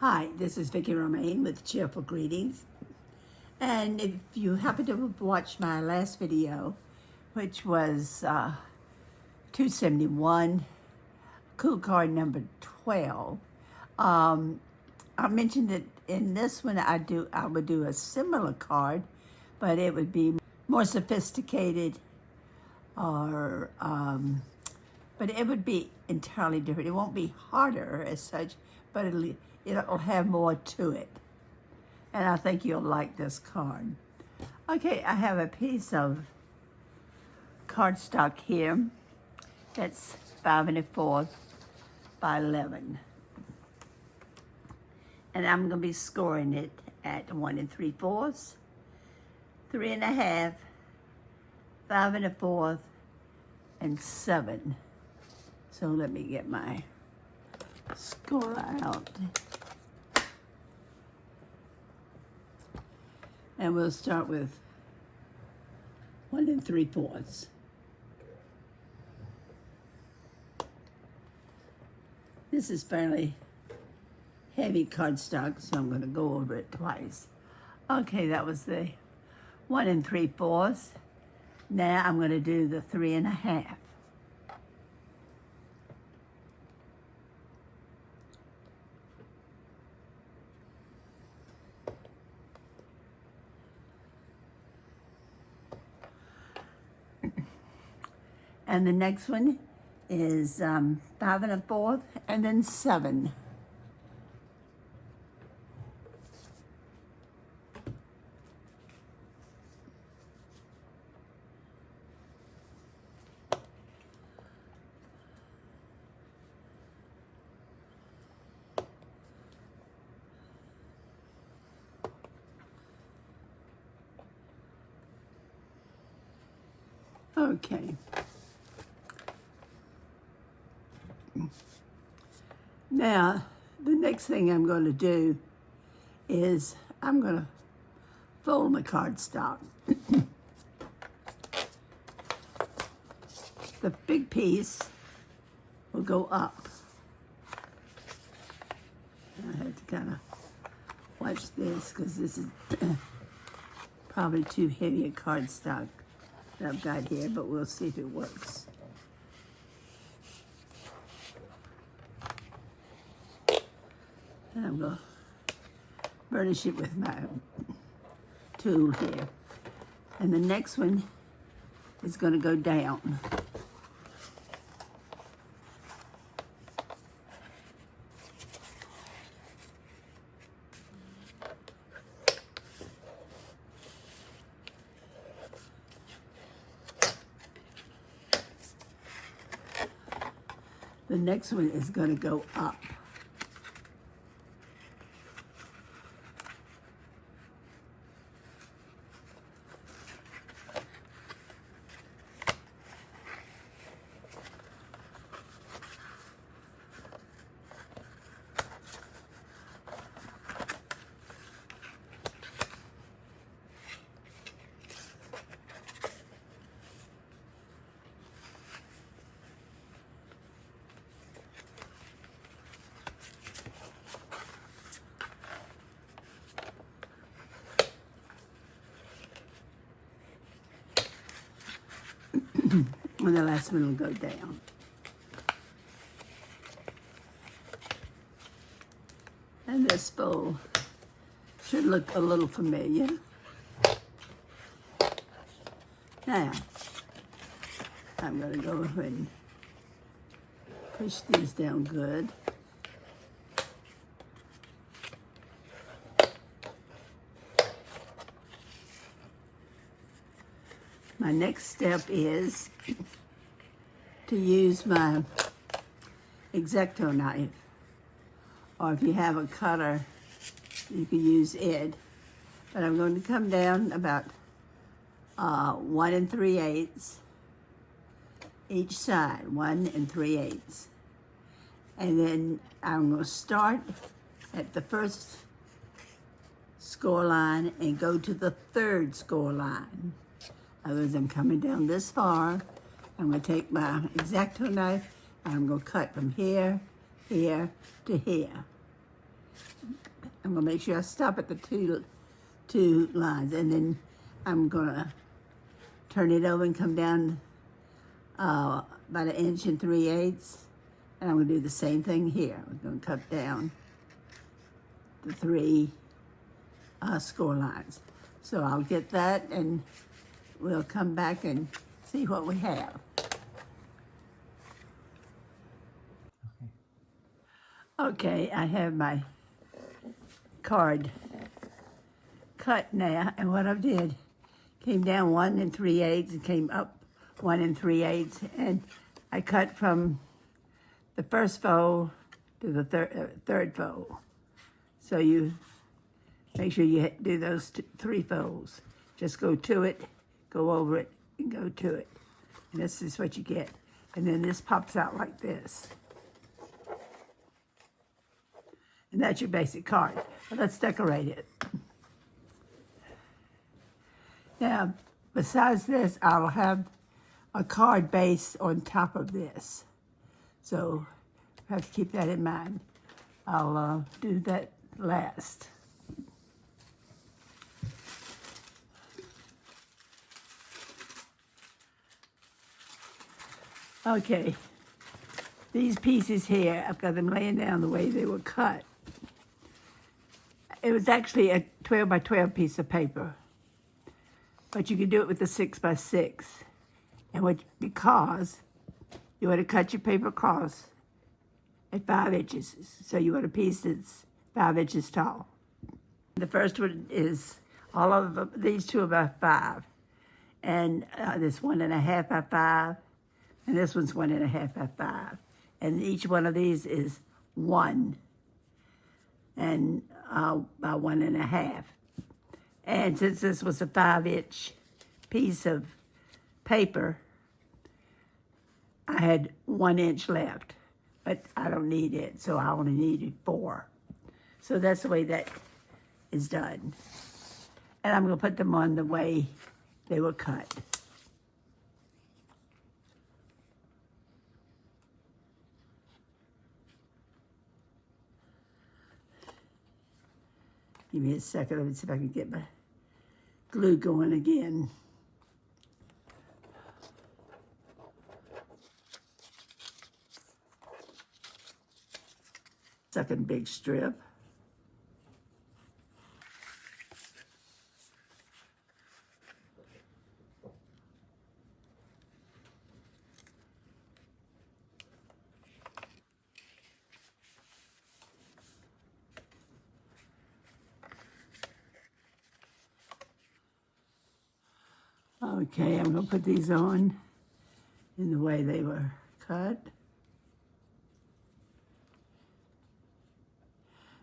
Hi, this is Vicki Romaine with Cheerful Greetings. And if you happen to watch my last video, which was 271, cool card number 12, I mentioned that in this one I would do a similar card, but it would be more sophisticated, or but it would be entirely different. It won't be harder as such, but it'll have more to it. And I think you'll like this card. Okay, I have a piece of cardstock here that's 5 1/4 by 11. And I'm going to be scoring it at 1 3/4, 3 1/2, 5 1/4, and 7. So let me get my score out. And we'll start with 1 3/4. This is fairly heavy cardstock, so I'm going to go over it twice. Okay, that was the 1 3/4. Now I'm going to do the 3 1/2. And the next one is 5 1/4, and then 7. Okay. Now, the next thing I'm going to do is I'm going to fold my cardstock. The big piece will go up. I have to kind of watch this because this is probably too heavy a cardstock that I've got here, but we'll see if it works. And I'm going to burnish it with my tool here. And the next one is going to go down. The next one is going to go up. And the last one will go down. And this bowl should look a little familiar. Now, I'm going to go ahead and push these down good. My next step is to use my X-Acto knife, or if you have a cutter, you can use it. But I'm going to come down about 1 3/8 each side, 1 3/8. And then I'm going to start at the first score line and go to the third score line. Otherwise, I'm coming down this far. I'm going to take my X-Acto knife and I'm going to cut from here, here to here. I'm gonna make sure I stop at the two lines, and then I'm gonna turn it over and come down about 1 3/8, and I'm gonna do the same thing here. I'm gonna cut down the 3 score lines. So I'll get that, and we'll come back and see what we have. Okay, I have my card cut now, and what I did, came down 1 3/8 and came up 1 3/8, and I cut from the first fold to the third fold. So you make sure you do those 3 folds. Just go to it, go over it, and go to it. And this is what you get. And then this pops out like this. And that's your basic card. But let's decorate it. Now, besides this, I'll have a card base on top of this. So I have to keep that in mind. I'll do that last. Okay, these pieces here, I've got them laying down the way they were cut. It was actually a 12 by 12 piece of paper, but you can do it with a 6 by 6. And because you want to cut your paper across at 5 inches, so you want a piece that's 5 inches tall. The first one is, all of them, these two are by 5, and this 1.5 by 5, and this one's 1.5 by 5, and each one of these is 1 and by 1.5. And since this was a 5-inch piece of paper, I had 1 inch left, but I don't need it, so I only needed 4. So that's the way that is done. And I'm gonna put them on the way they were cut. Give me a second, let me see if I can get my glue going again. Second big strip. Okay, I'm gonna put these on in the way they were cut.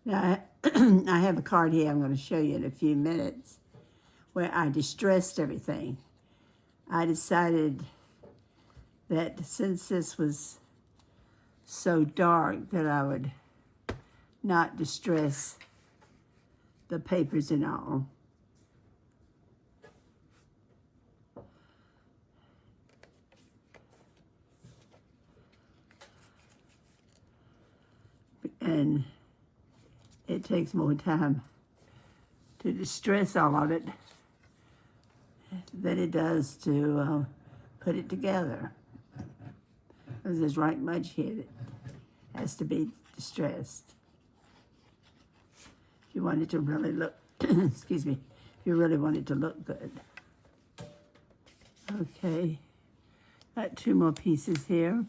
Now, I have a card here I'm going to show you in a few minutes where I distressed everything. I decided that since this was so dark that I would not distress the papers and all. And it takes more time to distress all of it than it does to put it together. Because there's right much here that has to be distressed. If you want it to really look, excuse me, if you really want it to look good. Okay, got 2 more pieces here.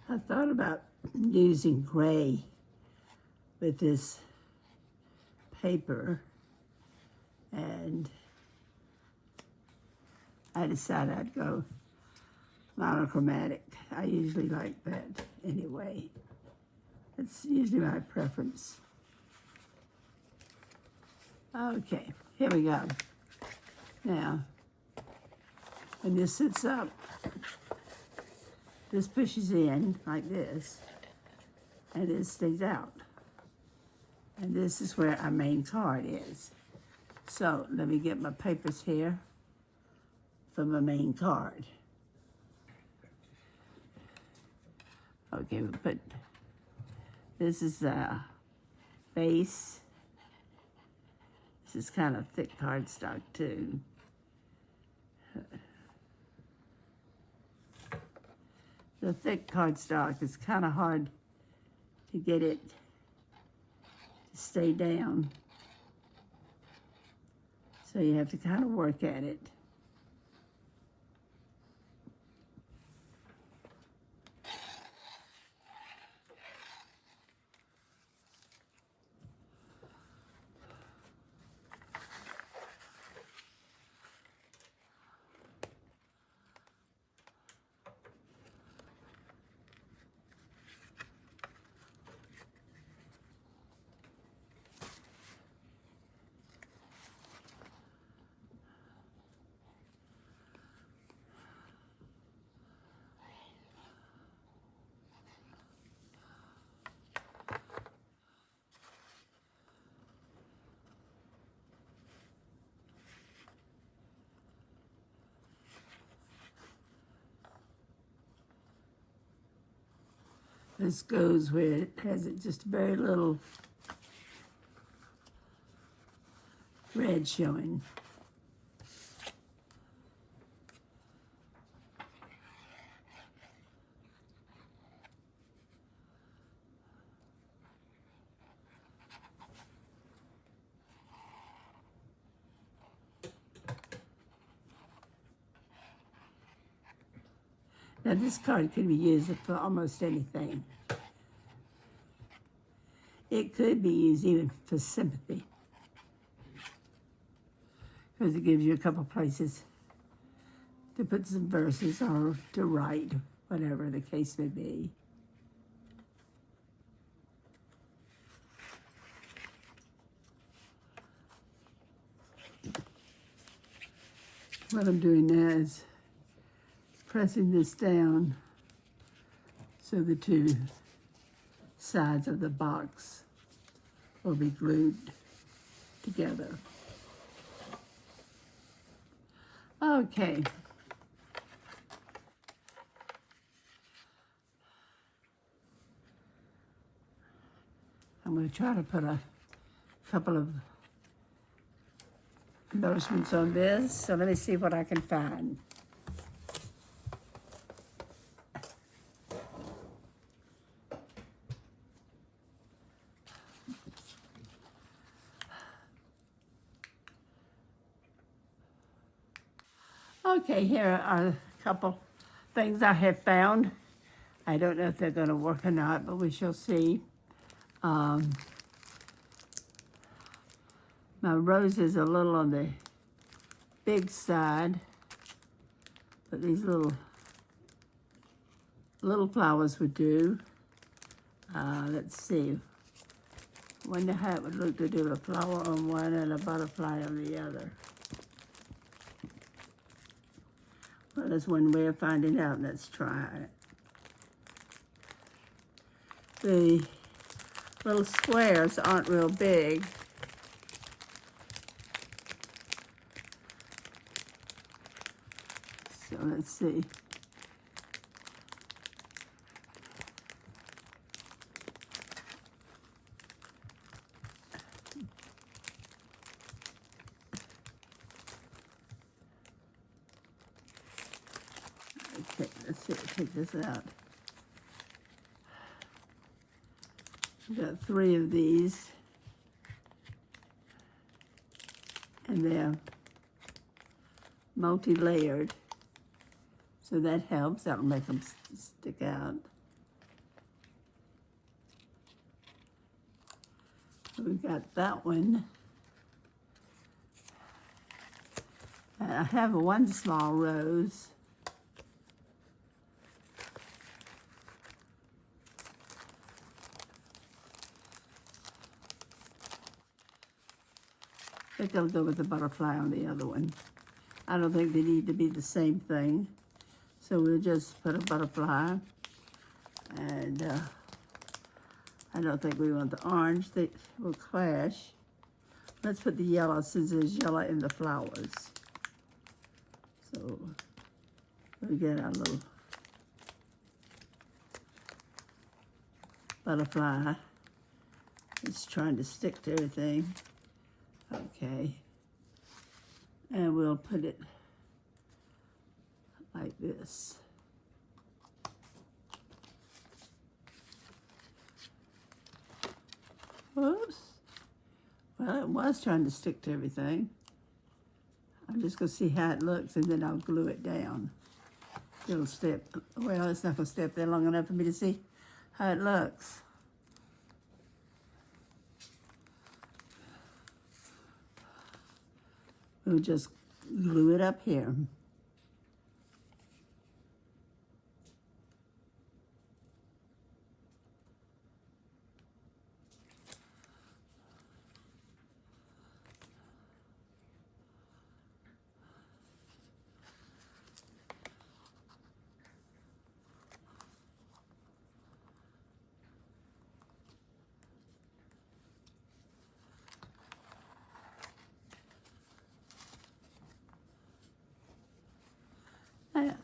I thought about using gray with this paper, and I decided I'd go monochromatic. I usually like that anyway. That's usually my preference. Okay, here we go. Now, when this sits up, this pushes in like this, and it stays out. And this is where our main card is. So let me get my papers here for my main card. Okay, we put, this is a base. This is kind of thick cardstock too. The thick cardstock is kind of hard to get it to stay down. So you have to kind of work at it. This goes where it has just very little red showing. Now this card can be used for almost anything. It could be used even for sympathy, because it gives you a couple places to put some verses or to write, whatever the case may be. What I'm doing now is pressing this down so the two sides of the box will be glued together. Okay. I'm going to try to put a couple of embellishments on this, so let me see what I can find. Okay, here are a couple things I have found. I don't know if they're going to work or not, but we shall see. My rose is a little on the big side, but these little flowers would do. Let's see. Wonder how it would look to do a flower on one and a butterfly on the other. Well, that's one way of finding out. Let's try it. The little squares aren't real big. So let's see. Okay, let's see, take this out. I've got 3 of these, and they're multi-layered, so that helps. That'll make them stick out. So we've got that one. I have one small rose. think I'll go with the butterfly on the other one. I don't think they need to be the same thing. So we'll just put a butterfly. And I don't think we want the orange. They will clash. Let's put the yellow since there's yellow in the flowers. So we get our little butterfly. It's trying to stick to everything. Okay. And we'll put it like this. Whoops. Well, it was trying to stick to everything. I'm just going to see how it looks, and then I'll glue it down. It'll stay, well, it's not going to stay up there long enough for me to see how it looks. We'll just glue it up here.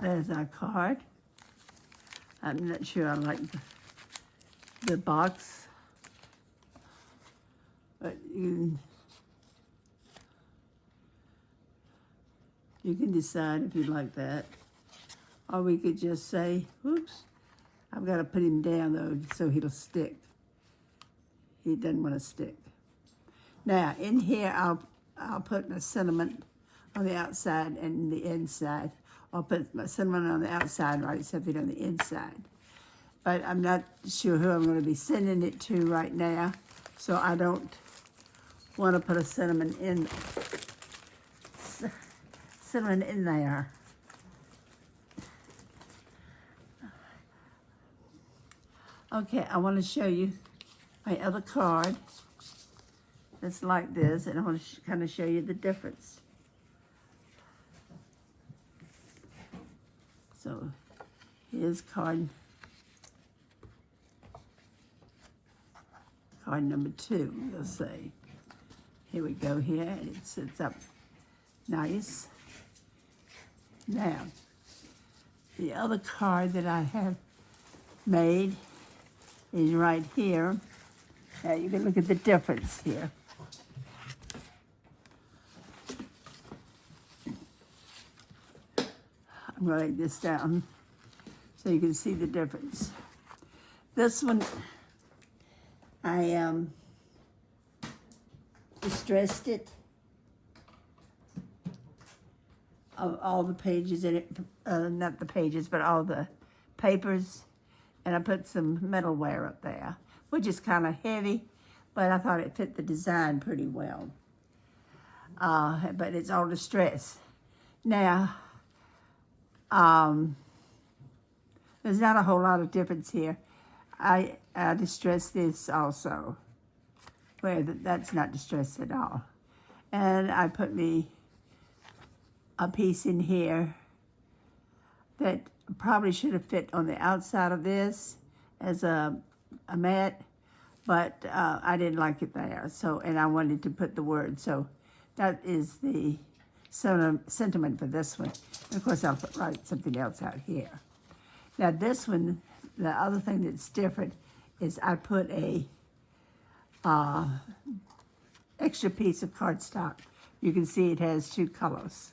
There's our card. I'm not sure I like the box, but you can decide if you like that. Or we could just say, whoops, I've got to put him down though so he'll stick. He doesn't want to stick. Now in here I'll put my cinnamon on the outside and the inside. I'll put my cinnamon on the outside and write something on the inside. But I'm not sure who I'm going to be sending it to right now, so I don't want to put a cinnamon in there. Okay, I want to show you my other card that's like this, and I want to kind of show you the difference. So here's card number 2, we'll say. Here we go here, and it sits up nice. Now, the other card that I have made is right here. Now you can look at the difference here. I'm going to write this down so you can see the difference. This one, I distressed it, all the pages in it, not the pages, but all the papers, and I put some metalware up there, which is kind of heavy, but I thought it fit the design pretty well. But it's all distressed. Now, there's not a whole lot of difference here. I distressed this also, where that's not distressed at all. And I put me a piece in here that probably should have fit on the outside of this as a mat, but I didn't like it there. So, and I wanted to put the word. So that is the sentiment for this one. And of course, I'll write something else out here. Now this one, the other thing that's different is I put a extra piece of cardstock. You can see it has 2 colors.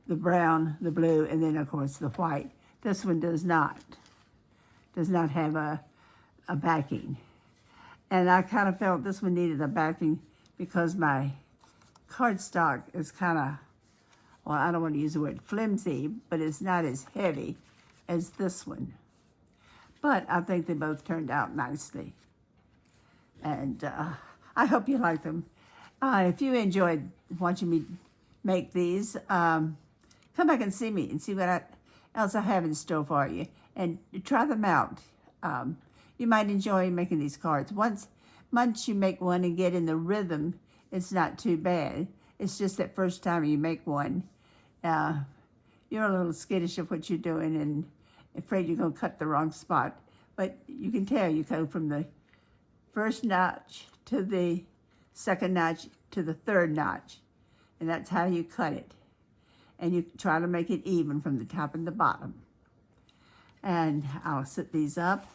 The brown, the blue, and then of course the white. This one does not have a backing. And I kind of felt this one needed a backing because my cardstock is kind of, well, I don't want to use the word flimsy, but it's not as heavy as this one. But I think they both turned out nicely. And I hope you like them. If you enjoyed watching me make these, come back and see me and see what else I have in store for you. And try them out. You might enjoy making these cards. Once you make one and get in the rhythm, it's not too bad. It's just that first time you make one, you're a little skittish of what you're doing and afraid you're going to cut the wrong spot. But you can tell you go from the first notch to the second notch to the third notch. And that's how you cut it. And you try to make it even from the top and the bottom. And I'll set these up.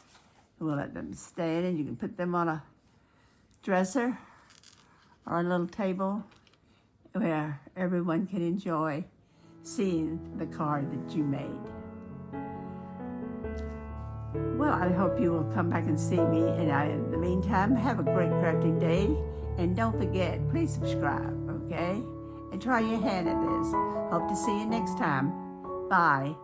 We'll let them stand, and you can put them on a dresser or a little table where everyone can enjoy seeing the card that you made. Well, I hope you will come back and see me. And in the meantime, have a great crafting day. And don't forget, please subscribe, okay? And try your hand at this. Hope to see you next time. Bye.